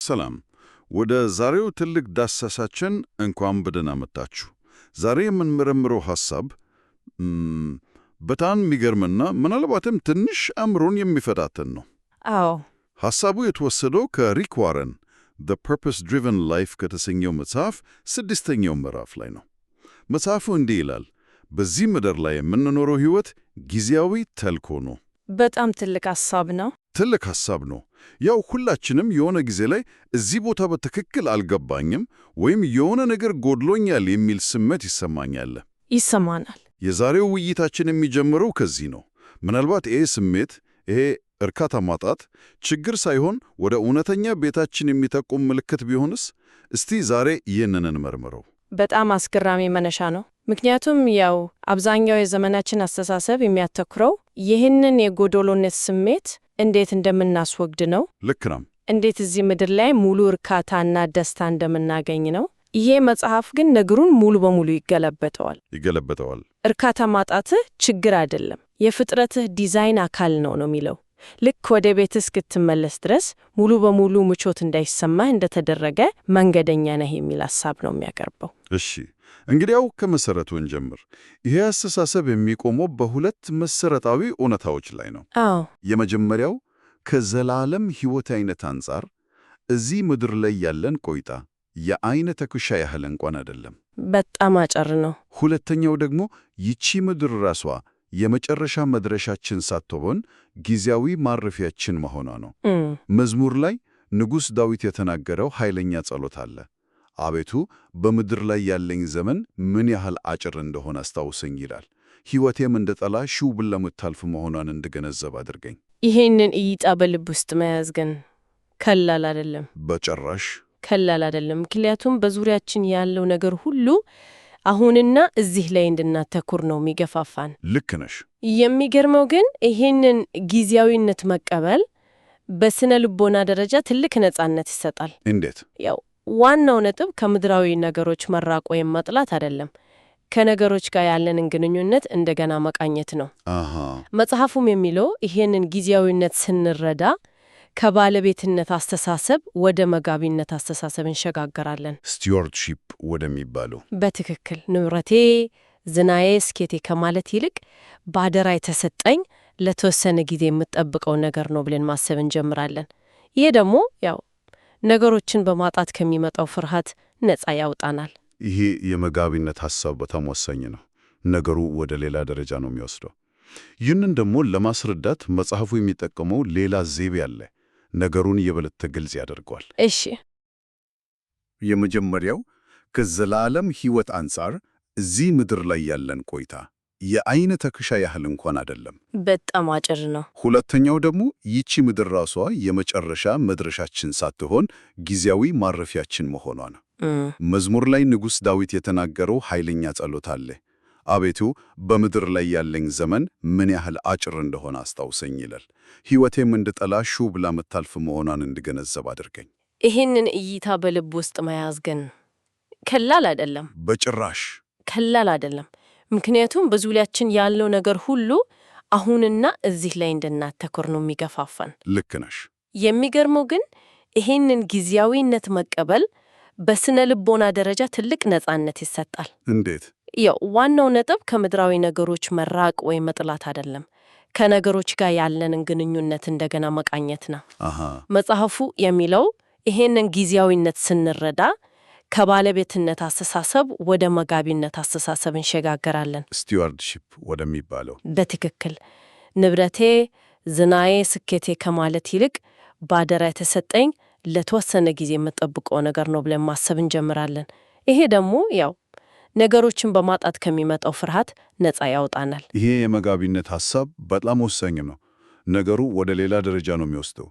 ሰላም ወደ ዛሬው ትልቅ ዳሰሳችን እንኳን በደህና መጣችሁ። ዛሬ የምንመረምረው ሐሳብ በጣም የሚገርምና ምናልባትም ትንሽ አእምሮን የሚፈታተን ነው። አዎ፣ ሐሳቡ የተወሰደው ከሪክ ዋረን The Purpose Driven Life ከተሰኘው መጽሐፍ 6ኛው ምዕራፍ ላይ ነው። መጽሐፉ እንዲህ ይላል፣ በዚህ ምድር ላይ የምንኖረው ሕይወት ጊዜያዊ ተልእኮ ነው። በጣም ትልቅ ሐሳብ ነው። ትልቅ ሐሳብ ነው። ያው ሁላችንም የሆነ ጊዜ ላይ እዚህ ቦታ በትክክል አልገባኝም ወይም የሆነ ነገር ጎድሎኛል የሚል ስሜት ይሰማናል። የዛሬው ውይይታችን የሚጀምረው ከዚህ ነው። ምናልባት ይሄ ስሜት፣ ይሄ እርካታ ማጣት ችግር ሳይሆን ወደ እውነተኛ ቤታችን የሚጠቁም ምልክት ቢሆንስ? እስቲ ዛሬ ይህንን እንመርምረው። በጣም አስገራሚ መነሻ ነው። ምክንያቱም ያው አብዛኛው የዘመናችን አስተሳሰብ የሚያተኩረው ይህንን የጎዶሎነት ስሜት እንዴት እንደምናስወግድ ነው። ልክ ነው። እንዴት እዚህ ምድር ላይ ሙሉ እርካታና ደስታ እንደምናገኝ ነው። ይሄ መጽሐፍ ግን ነገሩን ሙሉ በሙሉ ይገለበጠዋል። እርካታ ማጣትህ ችግር አይደለም፣ የፍጥረትህ ዲዛይን አካል ነው የሚለው። ልክ ወደ ቤትህ እስክትመለስ ድረስ ሙሉ በሙሉ ምቾት እንዳይሰማህ እንደተደረገ መንገደኛ ነህ የሚል ሐሳብ ነው የሚያቀርበው። እሺ፣ እንግዲያው ከመሰረቱ እንጀምር። ይሄ አስተሳሰብ የሚቆመው በሁለት መሰረታዊ እውነታዎች ላይ ነው። አዎ። የመጀመሪያው ከዘላለም ሕይወት አይነት አንጻር እዚህ ምድር ላይ ያለን ቆይታ የዓይነ ተኩሻ ያህል እንኳን አይደለም፣ በጣም አጭር ነው። ሁለተኛው ደግሞ ይቺ ምድር ራሷ የመጨረሻ መድረሻችን ሳትሆን ጊዜያዊ ማረፊያችን መሆኗ ነው። መዝሙር ላይ ንጉሥ ዳዊት የተናገረው ኃይለኛ ጸሎት አለ። አቤቱ በምድር ላይ ያለኝ ዘመን ምን ያህል አጭር እንደሆነ አስታውሰኝ ይላል። ሕይወቴም እንደ ጥላ ሽው ብላ የምታልፍ መሆኗን እንድገነዘብ አድርገኝ። ይሄንን እይታ በልብ ውስጥ መያዝ ግን ቀላል አይደለም። በጭራሽ ቀላል አይደለም። ምክንያቱም በዙሪያችን ያለው ነገር ሁሉ አሁንና እዚህ ላይ እንድናተኩር ነው የሚገፋፋን። ልክ ነሽ። የሚገርመው ግን ይሄንን ጊዜያዊነት መቀበል በስነ ልቦና ደረጃ ትልቅ ነጻነት ይሰጣል። እንዴት? ያው ዋናው ነጥብ ከምድራዊ ነገሮች መራቅ ወይም መጥላት አይደለም፣ ከነገሮች ጋር ያለንን ግንኙነት እንደገና መቃኘት ነው። መጽሐፉም የሚለው ይሄንን ጊዜያዊነት ስንረዳ ከባለቤትነት አስተሳሰብ ወደ መጋቢነት አስተሳሰብ እንሸጋገራለን። ስቲዋርድሺፕ ወደሚባለው። በትክክል ንብረቴ፣ ዝናዬ፣ ስኬቴ ከማለት ይልቅ ባደራ የተሰጠኝ ለተወሰነ ጊዜ የምጠብቀው ነገር ነው ብለን ማሰብ እንጀምራለን። ይሄ ደግሞ ያው ነገሮችን በማጣት ከሚመጣው ፍርሃት ነፃ ያውጣናል። ይሄ የመጋቢነት ሐሳብ በጣም ወሳኝ ነው። ነገሩ ወደ ሌላ ደረጃ ነው የሚወስደው። ይህንን ደግሞ ለማስረዳት መጽሐፉ የሚጠቀመው ሌላ ዘይቤ አለ። ነገሩን የበለጠ ግልጽ ያደርገዋል። እሺ፣ የመጀመሪያው ከዘላለም ሕይወት አንጻር እዚህ ምድር ላይ ያለን ቆይታ የዓይነ ተኩሻ ያህል እንኳን አይደለም፣ በጣም አጭር ነው። ሁለተኛው ደግሞ ይቺ ምድር ራሷ የመጨረሻ መድረሻችን ሳትሆን ጊዜያዊ ማረፊያችን መሆኗ ነው። መዝሙር ላይ ንጉሥ ዳዊት የተናገረው ኃይለኛ ጸሎት አለ። አቤቱ በምድር ላይ ያለኝ ዘመን ምን ያህል አጭር እንደሆነ አስታውሰኝ ይላል። ሕይወቴም እንደ ጥላ ሽው ብላ የምታልፍ መሆኗን እንድገነዘብ አድርገኝ። ይህንን እይታ በልብ ውስጥ መያዝ ግን ቀላል አይደለም፣ በጭራሽ ቀላል አይደለም። ምክንያቱም በዙሪያችን ያለው ነገር ሁሉ አሁንና እዚህ ላይ እንድናተኩር ነው የሚገፋፋን። ልክ ነሽ። የሚገርመው ግን ይሄንን ጊዜያዊነት መቀበል በስነ ልቦና ደረጃ ትልቅ ነጻነት ይሰጣል። እንዴት? ያው ዋናው ነጥብ ከምድራዊ ነገሮች መራቅ ወይም መጥላት አይደለም፣ ከነገሮች ጋር ያለንን ግንኙነት እንደገና መቃኘት ነው። መጽሐፉ የሚለው ይሄንን ጊዜያዊነት ስንረዳ ከባለቤትነት አስተሳሰብ ወደ መጋቢነት አስተሳሰብ እንሸጋገራለን። ስቲዋርድሺፕ ወደሚባለው። በትክክል ንብረቴ፣ ዝናዬ፣ ስኬቴ ከማለት ይልቅ ባደራ የተሰጠኝ ለተወሰነ ጊዜ የምጠብቀው ነገር ነው ብለን ማሰብ እንጀምራለን። ይሄ ደግሞ ያው ነገሮችን በማጣት ከሚመጣው ፍርሃት ነፃ ያውጣናል። ይሄ የመጋቢነት ሐሳብ በጣም ወሳኝ ነው። ነገሩ ወደ ሌላ ደረጃ ነው የሚወስደው።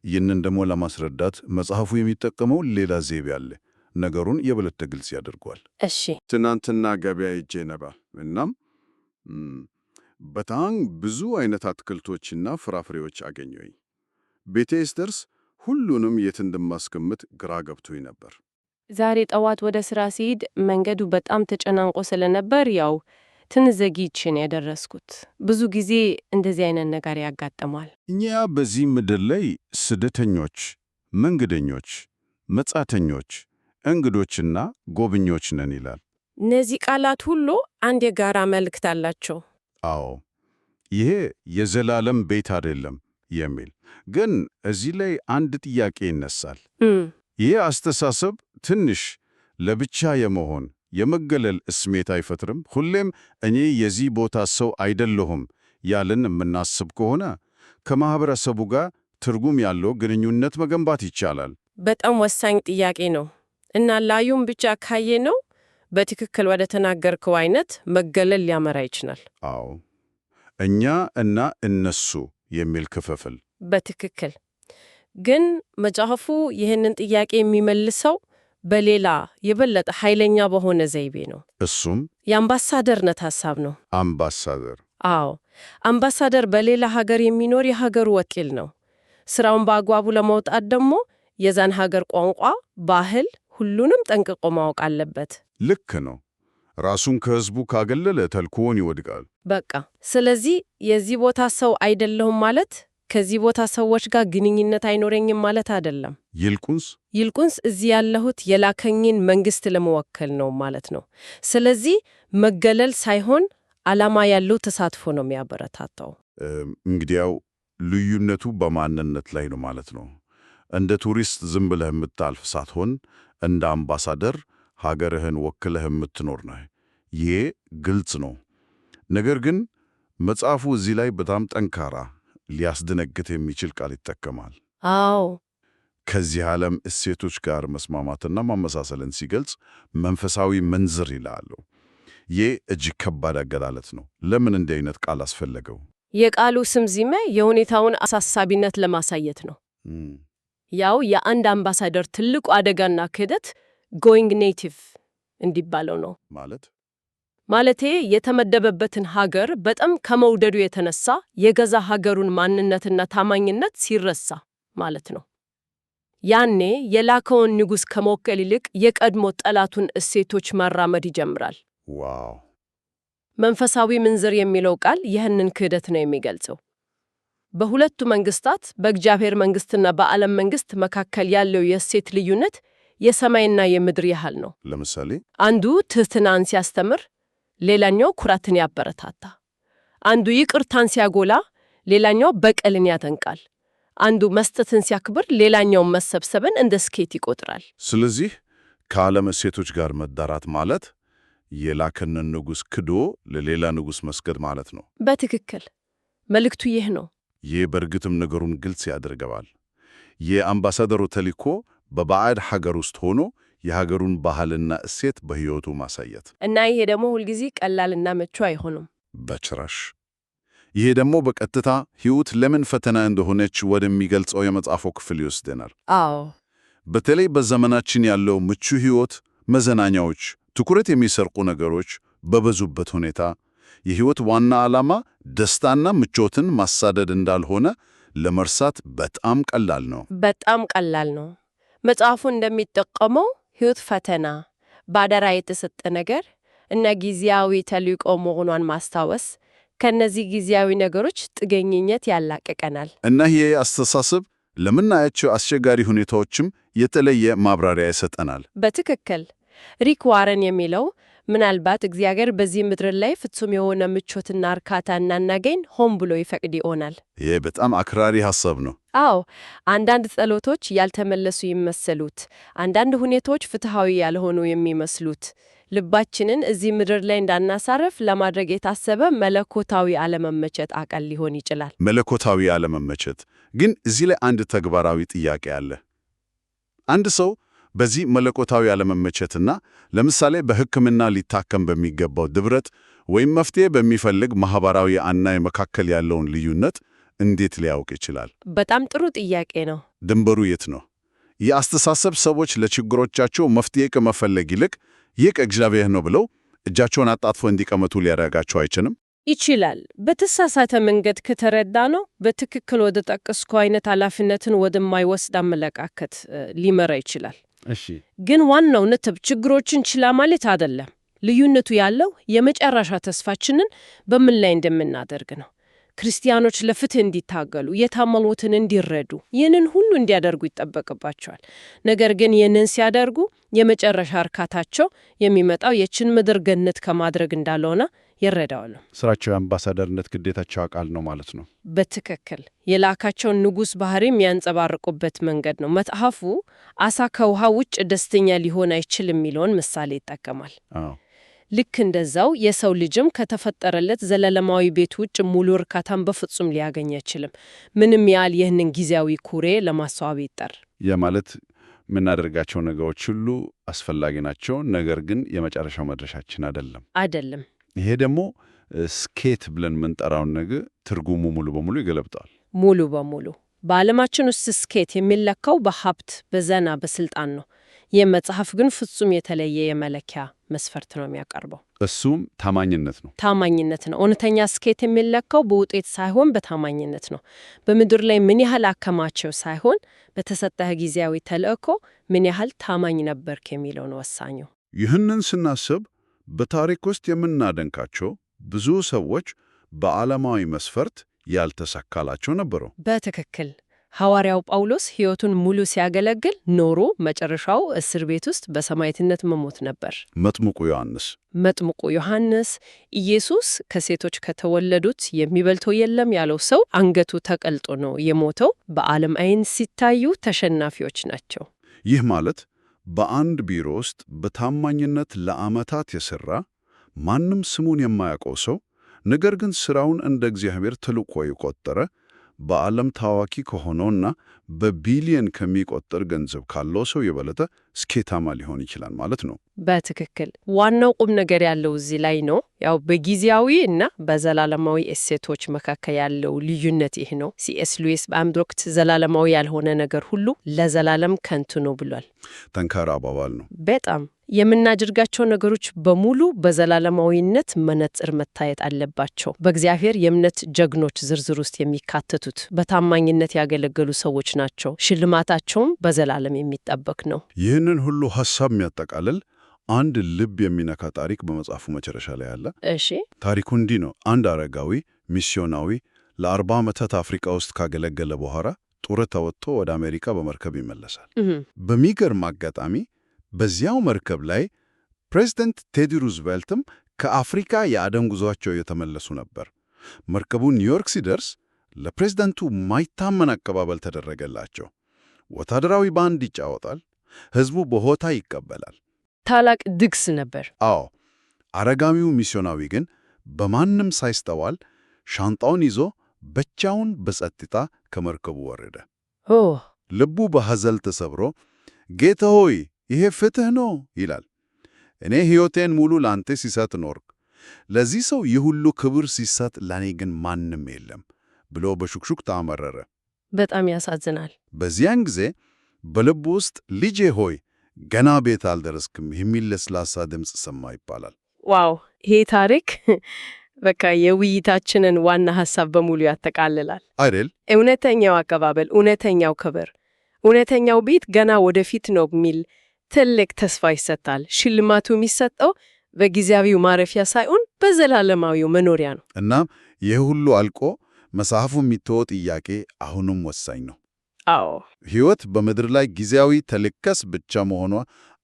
ይህንን ደግሞ ለማስረዳት መጽሐፉ የሚጠቀመው ሌላ ዘይቤ አለ። ነገሩን የበለጠ ግልጽ ያደርገዋል። እሺ፣ ትናንትና ገበያ ሄጄ ነበር። እናም በጣም ብዙ አይነት አትክልቶችና ፍራፍሬዎች አገኘሁኝ። ቤቴ ስደርስ ሁሉንም የት እንደማስቀምጥ ግራ ገብቶኝ ነበር። ዛሬ ጠዋት ወደ ሥራ ሲሄድ መንገዱ በጣም ተጨናንቆ ስለነበር ያው ትንሽ ዘግይቼ ነው ያደረስኩት። ብዙ ጊዜ እንደዚህ አይነት ነገር ያጋጥማል። እኛ በዚህ ምድር ላይ ስደተኞች፣ መንገደኞች፣ መጻተኞች፣ እንግዶችና ጎብኞች ነን ይላል። እነዚህ ቃላት ሁሉ አንድ የጋራ መልእክት አላቸው። አዎ፣ ይሄ የዘላለም ቤት አይደለም የሚል ግን እዚህ ላይ አንድ ጥያቄ ይነሳል። ይህ አስተሳሰብ ትንሽ ለብቻ የመሆን የመገለል ስሜት አይፈጥርም? ሁሌም እኔ የዚህ ቦታ ሰው አይደለሁም ያልን የምናስብ ከሆነ ከማህበረሰቡ ጋር ትርጉም ያለው ግንኙነት መገንባት ይቻላል? በጣም ወሳኝ ጥያቄ ነው እና ላዩም ብቻ ካየ ነው በትክክል ወደ ተናገርከው አይነት መገለል ሊያመራ ይችላል። አዎ፣ እኛ እና እነሱ የሚል ክፍፍል በትክክል ግን መጽሐፉ ይህንን ጥያቄ የሚመልሰው በሌላ የበለጠ ኃይለኛ በሆነ ዘይቤ ነው። እሱም የአምባሳደርነት ሐሳብ ነው። አምባሳደር? አዎ፣ አምባሳደር በሌላ ሀገር የሚኖር የሀገሩ ወኪል ነው። ስራውን በአግባቡ ለመውጣት ደግሞ የዛን ሀገር ቋንቋ፣ ባህል፣ ሁሉንም ጠንቅቆ ማወቅ አለበት። ልክ ነው። ራሱን ከህዝቡ ካገለለ ተልእኮውን ይወድቃል። በቃ ስለዚህ የዚህ ቦታ ሰው አይደለሁም ማለት ከዚህ ቦታ ሰዎች ጋር ግንኙነት አይኖረኝም ማለት አይደለም። ይልቁንስ እዚህ ያለሁት የላከኝን መንግስት ለመወከል ነው ማለት ነው። ስለዚህ መገለል ሳይሆን ዓላማ ያለው ተሳትፎ ነው የሚያበረታታው። እንግዲያው ልዩነቱ በማንነት ላይ ነው ማለት ነው። እንደ ቱሪስት ዝም ብለህ የምታልፍ ሳትሆን እንደ አምባሳደር ሀገርህን ወክለህ የምትኖር ነህ። ይሄ ግልጽ ነው። ነገር ግን መጽሐፉ እዚህ ላይ በጣም ጠንካራ ሊያስደነግጥ የሚችል ቃል ይጠቀማል። አዎ፣ ከዚህ ዓለም እሴቶች ጋር መስማማትና ማመሳሰልን ሲገልጽ መንፈሳዊ መንዝር ይላሉ። ይህ እጅግ ከባድ አገላለጽ ነው። ለምን እንዲህ አይነት ቃል አስፈለገው? የቃሉ ስምዚመ የሁኔታውን አሳሳቢነት ለማሳየት ነው። ያው የአንድ አምባሳደር ትልቁ አደጋና ክህደት ጎይንግ ኔቲቭ እንዲባለው ነው። ማለቴ የተመደበበትን ሀገር በጣም ከመውደዱ የተነሳ የገዛ ሀገሩን ማንነትና ታማኝነት ሲረሳ ማለት ነው። ያኔ የላከውን ንጉሥ ከመወከል ይልቅ የቀድሞ ጠላቱን እሴቶች ማራመድ ይጀምራል። ዋው! መንፈሳዊ ምንዝር የሚለው ቃል ይህንን ክህደት ነው የሚገልጸው። በሁለቱ መንግስታት በእግዚአብሔር መንግስትና በዓለም መንግስት መካከል ያለው የእሴት ልዩነት የሰማይና የምድር ያህል ነው። ለምሳሌ አንዱ ትህትናን ሲያስተምር፣ ሌላኛው ኩራትን ያበረታታ። አንዱ ይቅርታን ሲያጎላ፣ ሌላኛው በቀልን ያጠንቃል። አንዱ መስጠትን ሲያክብር፣ ሌላኛው መሰብሰብን እንደ ስኬት ይቆጥራል። ስለዚህ ከዓለም እሴቶች ጋር መዳራት ማለት የላከንን ንጉሥ ክዶ ለሌላ ንጉሥ መስገድ ማለት ነው። በትክክል መልእክቱ ይህ ነው። ይህ በእርግጥም ነገሩን ግልጽ ያደርገዋል። የአምባሳደሩ ተልእኮ በባዕድ ሀገር ውስጥ ሆኖ የሀገሩን ባህልና እሴት በሕይወቱ ማሳየት እና ይሄ ደግሞ ሁልጊዜ ቀላልና ምቹ አይሆንም በጭራሽ። ይሄ ደግሞ በቀጥታ ሕይወት ለምን ፈተና እንደሆነች ወደሚገልጸው የመጽሐፉ ክፍል ይወስደናል። አዎ፣ በተለይ በዘመናችን ያለው ምቹ ሕይወት፣ መዝናኛዎች፣ ትኩረት የሚሰርቁ ነገሮች በበዙበት ሁኔታ የሕይወት ዋና ዓላማ ደስታና ምቾትን ማሳደድ እንዳልሆነ ለመርሳት በጣም ቀላል ነው። በጣም ቀላል ነው። መጽሐፉ እንደሚጠቀመው ሕይወት ፈተና፣ ባደራ የተሰጠ ነገር እና ጊዜያዊ ተልዕኮ መሆኗን ማስታወስ ከነዚህ ጊዜያዊ ነገሮች ጥገኝነት ያላቅቀናል። እና ይሄ አስተሳሰብ ለምናያቸው አስቸጋሪ ሁኔታዎችም የተለየ ማብራሪያ ይሰጠናል። በትክክል ሪክ ዋረን የሚለው ምናልባት እግዚአብሔር በዚህ ምድር ላይ ፍጹም የሆነ ምቾትና እርካታ እናናገኝ ሆን ብሎ ይፈቅድ ይሆናል። ይህ በጣም አክራሪ ሐሳብ ነው። አዎ፣ አንዳንድ ጸሎቶች ያልተመለሱ የሚመስሉት፣ አንዳንድ ሁኔታዎች ፍትሐዊ ያልሆኑ የሚመስሉት ልባችንን እዚህ ምድር ላይ እንዳናሳርፍ ለማድረግ የታሰበ መለኮታዊ አለመመቸት አካል ሊሆን ይችላል። መለኮታዊ አለመመቸት ግን እዚህ ላይ አንድ ተግባራዊ ጥያቄ አለ። አንድ ሰው በዚህ መለኮታዊ አለመመቸትና ለምሳሌ በሕክምና ሊታከም በሚገባው ድብረት ወይም መፍትሄ በሚፈልግ ማህበራዊ አናይ መካከል ያለውን ልዩነት እንዴት ሊያውቅ ይችላል? በጣም ጥሩ ጥያቄ ነው። ድንበሩ የት ነው? የአስተሳሰብ ሰዎች ለችግሮቻቸው መፍትሄ ከመፈለግ ይልቅ ይህ ከእግዚአብሔር ነው ብለው እጃቸውን አጣጥፎ እንዲቀመጡ ሊያደርጋቸው አይችልም? ይችላል። በተሳሳተ መንገድ ከተረዳ ነው በትክክል ወደ ጠቀስከው አይነት ኃላፊነትን ወደማይወስድ አመለካከት ሊመራ ይችላል። እሺ፣ ግን ዋናው ነጥብ ችግሮችን ችላ ማለት አይደለም። ልዩነቱ ያለው የመጨረሻ ተስፋችንን በምን ላይ እንደምናደርግ ነው። ክርስቲያኖች ለፍትህ እንዲታገሉ፣ የታመሙትን እንዲረዱ፣ ይህንን ሁሉ እንዲያደርጉ ይጠበቅባቸዋል። ነገር ግን ይህንን ሲያደርጉ የመጨረሻ እርካታቸው የሚመጣው የችን ምድር ገነት ከማድረግ እንዳልሆነ ይረዳዋል። ስራቸው የአምባሳደርነት ግዴታቸው አካል ነው ማለት ነው። በትክክል የላካቸውን ንጉሥ ባህሪ የሚያንጸባርቁበት መንገድ ነው። መጽሐፉ አሳ ከውሃ ውጭ ደስተኛ ሊሆን አይችልም የሚለውን ምሳሌ ይጠቀማል። ልክ እንደዛው የሰው ልጅም ከተፈጠረለት ዘላለማዊ ቤት ውጭ ሙሉ እርካታን በፍጹም ሊያገኝ አይችልም፣ ምንም ያህል ይህንን ጊዜያዊ ኩሬ ለማስዋብ ይጠር። ማለት የምናደርጋቸው ነገሮች ሁሉ አስፈላጊ ናቸው፣ ነገር ግን የመጨረሻው መድረሻችን አይደለም። ይሄ ደግሞ ስኬት ብለን የምንጠራውን ነገር ትርጉሙ ሙሉ በሙሉ ይገለብጣል። ሙሉ በሙሉ በዓለማችን ውስጥ ስኬት የሚለካው በሀብት፣ በዘና፣ በስልጣን ነው። ይህ መጽሐፍ ግን ፍጹም የተለየ የመለኪያ መስፈርት ነው የሚያቀርበው። እሱም ታማኝነት ነው። እውነተኛ ስኬት የሚለካው በውጤት ሳይሆን በታማኝነት ነው። በምድር ላይ ምን ያህል አከማቸው ሳይሆን በተሰጠህ ጊዜያዊ ተልእኮ ምን ያህል ታማኝ ነበርክ የሚለው ነው ወሳኙ። ይህንን ስናስብ በታሪክ ውስጥ የምናደንቃቸው ብዙ ሰዎች በዓለማዊ መስፈርት ያልተሳካላቸው ነበሩ። በትክክል ሐዋርያው ጳውሎስ ሕይወቱን ሙሉ ሲያገለግል ኖሮ መጨረሻው እስር ቤት ውስጥ በሰማዕትነት መሞት ነበር። መጥምቁ ዮሐንስ፣ ኢየሱስ ከሴቶች ከተወለዱት የሚበልጠው የለም ያለው ሰው አንገቱ ተቀልጦ ነው የሞተው። በዓለም ዓይን ሲታዩ ተሸናፊዎች ናቸው። ይህ ማለት በአንድ ቢሮ ውስጥ በታማኝነት ለዓመታት የሠራ ማንም ስሙን የማያውቀው ሰው፣ ነገር ግን ሥራውን እንደ እግዚአብሔር ተልእኮ የቆጠረ በዓለም ታዋቂ ከሆነውና በቢሊየን ከሚቆጠር ገንዘብ ካለው ሰው የበለጠ ስኬታማ ሊሆን ይችላል ማለት ነው። በትክክል ዋናው ቁም ነገር ያለው እዚህ ላይ ነው። ያው በጊዜያዊ እና በዘላለማዊ እሴቶች መካከል ያለው ልዩነት ይህ ነው። ሲኤስ ሉዊስ በአንድ ወቅት ዘላለማዊ ያልሆነ ነገር ሁሉ ለዘላለም ከንቱ ነው ብሏል። ጠንካራ አባባል ነው። በጣም የምናደርጋቸው ነገሮች በሙሉ በዘላለማዊነት መነጽር መታየት አለባቸው። በእግዚአብሔር የእምነት ጀግኖች ዝርዝር ውስጥ የሚካተቱት በታማኝነት ያገለገሉ ሰዎች ናቸው። ሽልማታቸውም በዘላለም የሚጠበቅ ነው። ይህንን ሁሉ ሐሳብ የሚያጠቃልል አንድ ልብ የሚነካ ታሪክ በመጽሐፉ መጨረሻ ላይ አለ። እሺ፣ ታሪኩ እንዲህ ነው። አንድ አረጋዊ ሚስዮናዊ ለ40 ዓመታት አፍሪካ ውስጥ ካገለገለ በኋላ ጡረታ ወጥቶ ወደ አሜሪካ በመርከብ ይመለሳል። በሚገርም አጋጣሚ በዚያው መርከብ ላይ ፕሬዝደንት ቴዲ ሩዝቬልትም ከአፍሪካ የአደን ጉዟቸው የተመለሱ ነበር። መርከቡ ኒውዮርክ ሲደርስ ለፕሬዝደንቱ ማይታመን አቀባበል ተደረገላቸው። ወታደራዊ ባንድ ይጫወታል፣ ሕዝቡ በሆታ ይቀበላል። ታላቅ ድግስ ነበር። አዎ። አረጋዊው ሚስዮናዊ ግን በማንም ሳይስተዋል ሻንጣውን ይዞ ብቻውን በጸጥታ ከመርከቡ ወረደ። ልቡ በሐዘን ተሰብሮ ጌታ ሆይ ይሄ ፍትሕ ነው ይላል። እኔ ሕይወቴን ሙሉ ላንተ ሲሰጥ ኖርክ፣ ለዚህ ሰው ይህ ሁሉ ክብር ሲሰጥ ለእኔ ግን ማንም የለም ብሎ በሹክሹክታ አመረረ። በጣም ያሳዝናል። በዚያን ጊዜ በልቡ ውስጥ ልጄ ሆይ ገና ቤት አልደረስክም የሚል ለስላሳ ድምፅ ሰማ ይባላል። ዋው! ይሄ ታሪክ በቃ የውይይታችንን ዋና ሐሳብ በሙሉ ያጠቃልላል አይደል? እውነተኛው አቀባበል፣ እውነተኛው ክብር፣ እውነተኛው ቤት ገና ወደፊት ነው የሚል ትልቅ ተስፋ ይሰጣል። ሽልማቱ የሚሰጠው በጊዜያዊው ማረፊያ ሳይሆን በዘላለማዊው መኖሪያ ነው። እና ይህ ሁሉ አልቆ መጽሐፉ የሚተወው ጥያቄ አሁንም ወሳኝ ነው። አዎ፣ ሕይወት በምድር ላይ ጊዜያዊ ተልከስ ብቻ መሆኗ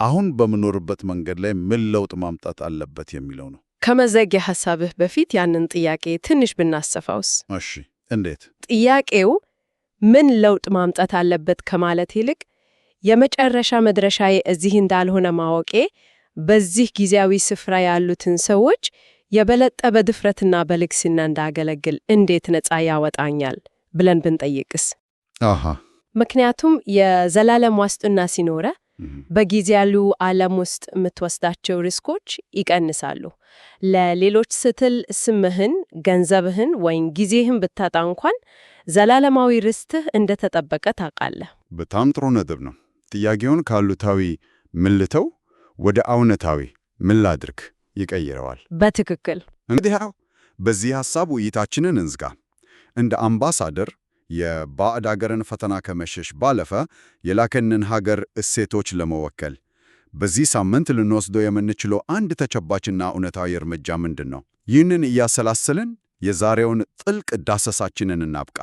አሁን በምኖርበት መንገድ ላይ ምን ለውጥ ማምጣት አለበት የሚለው ነው። ከመዘጊያ ሐሳብህ በፊት ያንን ጥያቄ ትንሽ ብናሰፋውስ? እሺ፣ እንዴት? ጥያቄው ምን ለውጥ ማምጣት አለበት ከማለት ይልቅ የመጨረሻ መድረሻዬ እዚህ እንዳልሆነ ማወቄ በዚህ ጊዜያዊ ስፍራ ያሉትን ሰዎች የበለጠ በድፍረትና በልግስና እንዳገለግል እንዴት ነፃ ያወጣኛል ብለን ብንጠይቅስ? ምክንያቱም የዘላለም ዋስትና ሲኖረ በጊዜያዊ ዓለም ውስጥ የምትወስዳቸው ሪስኮች ይቀንሳሉ። ለሌሎች ስትል ስምህን፣ ገንዘብህን ወይም ጊዜህን ብታጣ እንኳን ዘላለማዊ ርስትህ እንደተጠበቀ ታውቃለህ። በጣም ጥሩ ነጥብ ነው። ጥያቄውን ካሉታዊ ምን ልተው ወደ አውነታዊ ምን ላድርግ ይቀይረዋል። በትክክል። እንግዲህ በዚህ ሐሳብ ውይይታችንን እንዝጋ። እንደ አምባሳደር የባዕድ አገርን ፈተና ከመሸሽ ባለፈ የላከንን ሀገር እሴቶች ለመወከል በዚህ ሳምንት ልንወስደው የምንችለው አንድ ተጨባጭና እውነታዊ እርምጃ ምንድን ነው? ይህንን እያሰላሰልን የዛሬውን ጥልቅ ዳሰሳችንን እናብቃ።